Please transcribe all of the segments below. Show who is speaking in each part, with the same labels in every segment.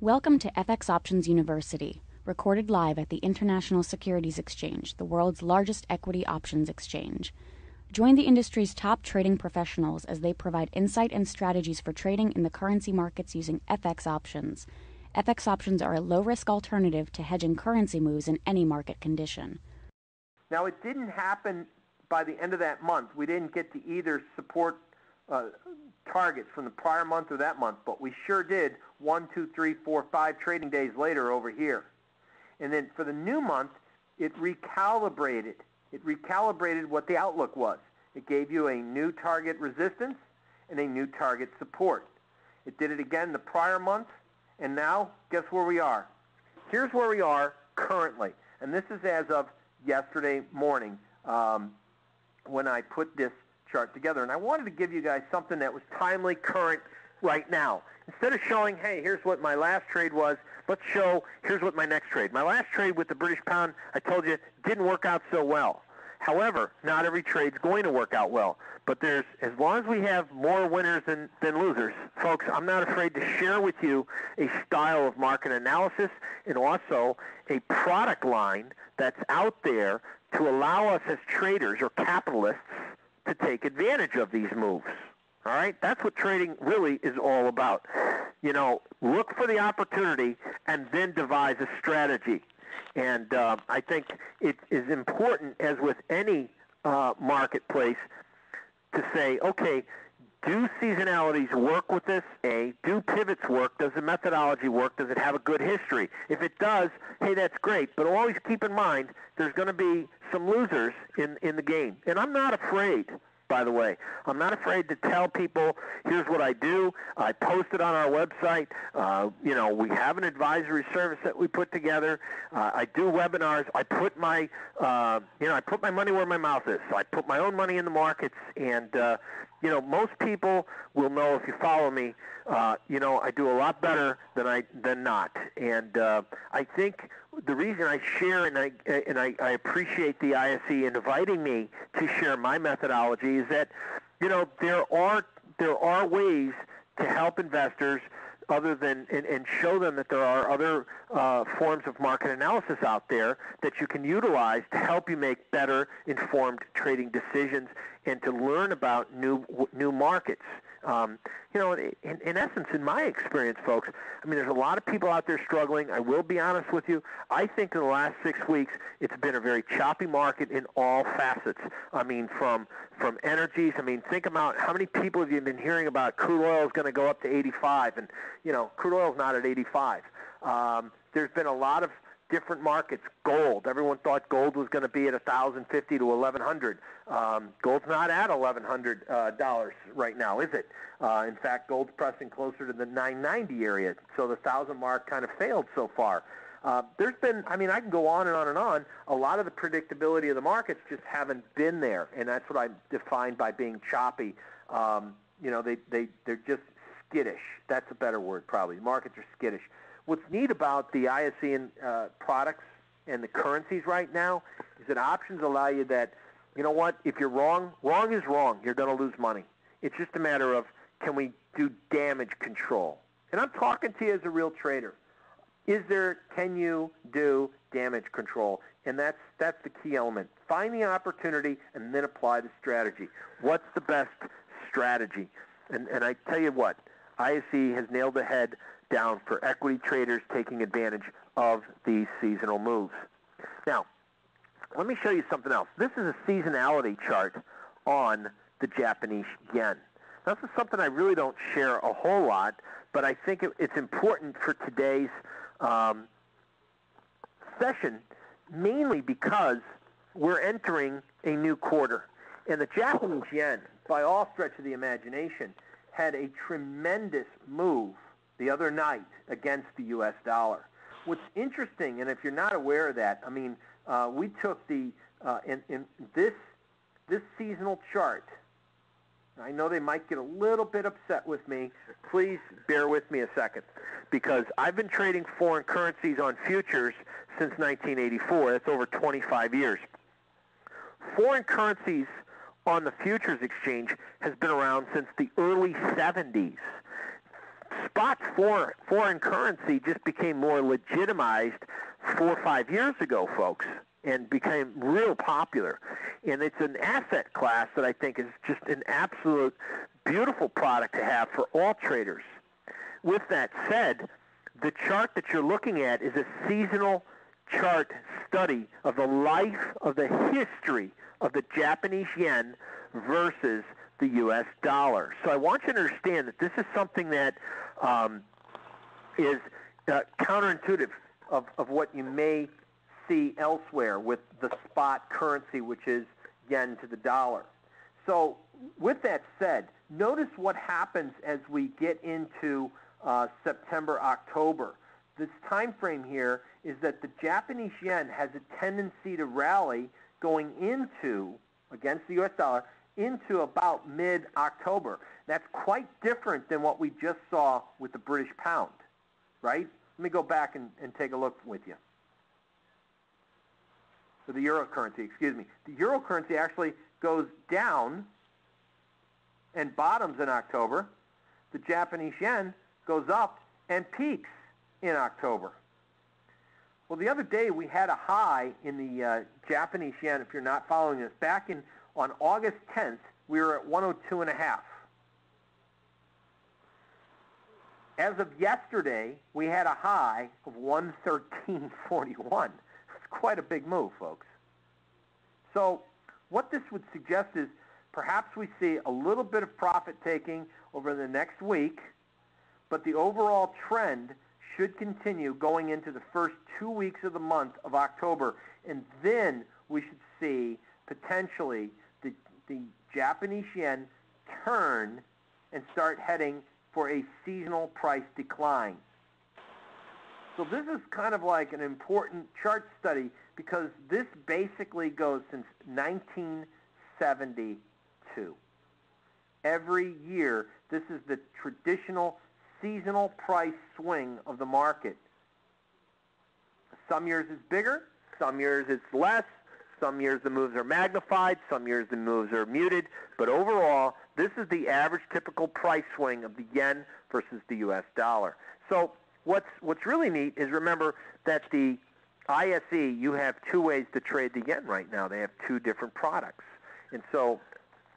Speaker 1: Welcome to FX Options University, recorded live at the International Securities Exchange, the world's largest equity options exchange. Join the industry's top trading professionals as they provide insight and strategies for trading in the currency markets using FX options. FX options are a low-risk alternative to hedging currency moves in any market condition.
Speaker 2: Now, it didn't happen by the end of that month. We didn't get to either support targets from the prior month or that month, but we sure did 1, 2, 3, 4, 5 trading days later over here. And then for the new month, it recalibrated. It recalibrated what the outlook was. It gave you a new target resistance and a new target support. It did it again the prior month, and now guess where we are? Here's where we are currently, and this is as of yesterday morning when I put this chart together. And I wanted to give you guys something that was timely, current, right now. Instead of showing, hey, here's what my last trade was, let's show, here's what my next trade. My last trade with the British pound, I told you, didn't work out so well. However, not every trade's going to work out well. But there's, as long as we have more winners than losers, folks, I'm not afraid to share with you a style of market analysis and also a product line that's out there to allow us as traders or capitalists to take advantage of these moves. All right? That's what trading really is all about. You know, look for the opportunity and then devise a strategy. And I think it is important, as with any marketplace, to say, okay, do seasonalities work with this? Do pivots work? Does the methodology work? Does it have a good history? If it does, hey, that's great. But always keep in mind there's going to be some losers in the game. And I'm not afraid, by the way. I'm not afraid to tell people, here's what I do. I post it on our website. You know, we have an advisory service that we put together. I do webinars. I put my, I put my money where my mouth is. So I put my own money in the markets. And, you know, most people will know if you follow me, you know, I do a lot better than not. And I think the reason I share and I appreciate the ISE inviting me to share my methodology is that, you know, there are ways to help investors other than and show them that there are other forms of market analysis out there that you can utilize to help you make better informed trading decisions and to learn about new markets. You know, in essence, in my experience, folks, I mean, there's a lot of people out there struggling. I will be honest with you. I think in the last 6 weeks, it's been a very choppy market in all facets. I mean, from energies. I mean, think about how many people have you been hearing about crude oil is going to go up to 85, and, you know, crude oil is not at 85. There's been a lot of different markets. Gold. Everyone thought gold was going to be at $1,050 to $1,100. Gold's not at $1,100 right now, is it? In fact, gold's pressing closer to the 990 area, so the 1,000 mark kind of failed so far. There's been, I mean, I can go on and on and on. A lot of the predictability of the markets just haven't been there, and that's what I define by being choppy. You know, they're just skittish. That's a better word, probably. The markets are skittish. What's neat about the ISE products and the currencies right now is that options allow you that, you know what, if you're wrong, wrong is wrong. You're going to lose money. It's just a matter of, can we do damage control? And I'm talking to you as a real trader. Can you do damage control? And that's the key element. Find the opportunity and then apply the strategy. What's the best strategy? And I tell you what, ISE has nailed the head down for equity traders taking advantage of these seasonal moves. Now, let me show you something else. This is a seasonality chart on the Japanese yen. Now, this is something I really don't share a whole lot, but I think it's important for today's session, mainly because we're entering a new quarter. And the Japanese yen, by all stretch of the imagination, had a tremendous move the other night against the U.S. dollar. What's interesting, and if you're not aware of that, I mean, we took the in this seasonal chart. I know they might get a little bit upset with me. Please bear with me a second, because I've been trading foreign currencies on futures since 1984. That's over 25 years. Foreign currencies on the futures exchange has been around since the early 70s. spot foreign currency just became more legitimized 4 or 5 years ago, folks, and became real popular. And it's an asset class that I think is just an absolute beautiful product to have for all traders. With that said, the chart that you're looking at is a seasonal chart study of the life of the history of the Japanese yen versus the U.S. dollar. So I want you to understand that this is something that is counterintuitive of what you may see elsewhere with the spot currency, which is yen to the dollar. So with that said, notice what happens as we get into September, October. This time frame here is that the Japanese yen has a tendency to rally going into, against the U.S. dollar, into about mid-October. That's quite different than what we just saw with the British pound, right? Let me go back and take a look with you. So the euro currency, excuse me. The euro currency actually goes down and bottoms in October. The Japanese yen goes up and peaks in October. Well, the other day we had a high in the Japanese yen, if you're not following this. Back on August 10th, we were at 102.5. As of yesterday, we had a high of 113.41. It's quite a big move, folks. So what this would suggest is perhaps we see a little bit of profit taking over the next week, but the overall trend should continue going into the first 2 weeks of the month of October, and then we should see potentially the Japanese yen turn and start heading for a seasonal price decline. So this is kind of like an important chart study because this basically goes since 1972. Every year, this is the traditional seasonal price swing of the market. Some years it's bigger, some years it's less, some years the moves are magnified, some years the moves are muted, but overall, this is the average typical price swing of the yen versus the U.S. dollar. So what's really neat is remember that the ISE, you have two ways to trade the yen right now. They have two different products. And so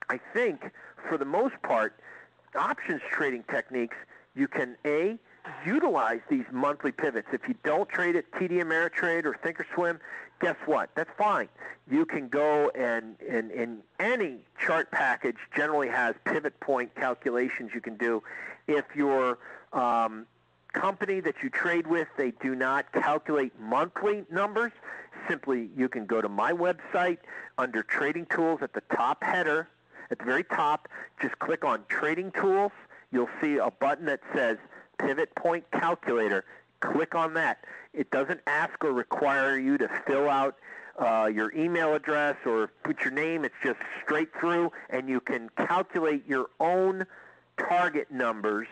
Speaker 2: I think for the most part, options trading techniques, you can, A, utilize these monthly pivots. If you don't trade at TD Ameritrade or Thinkorswim, guess what? That's fine. You can go and any chart package generally has pivot point calculations you can do. If your company that you trade with, they do not calculate monthly numbers, simply you can go to my website under Trading Tools at the top header. At the very top, just click on Trading Tools. You'll see a button that says Pivot Point Calculator. Click on that. It doesn't ask or require you to fill out your email address or put your name. It's just straight through, and you can calculate your own target numbers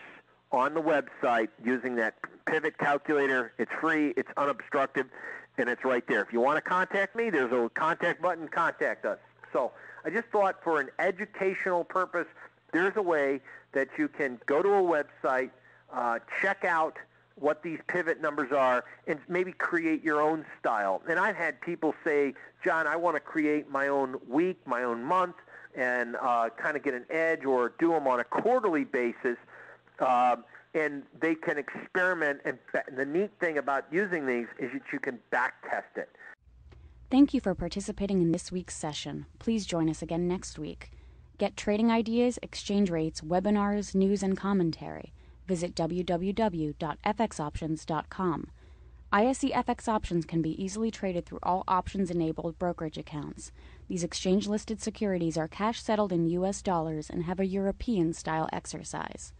Speaker 2: on the website using that pivot calculator. It's free, it's unobstructed, and it's right there. If you want to contact me, there's a contact button, contact us. So I just thought for an educational purpose, there's a way that you can go to a website, check out what these pivot numbers are, and maybe create your own style. And I've had people say, John, I want to create my own week, my own month, and kind of get an edge or do them on a quarterly basis. And they can experiment. And the neat thing about using these is that you can back test it.
Speaker 1: Thank you for participating in this week's session. Please join us again next week. Get trading ideas, exchange rates, webinars, news, and commentary. Visit www.fxoptions.com. ISE FX options can be easily traded through all options-enabled brokerage accounts. These exchange-listed securities are cash-settled in U.S. dollars and have a European-style exercise.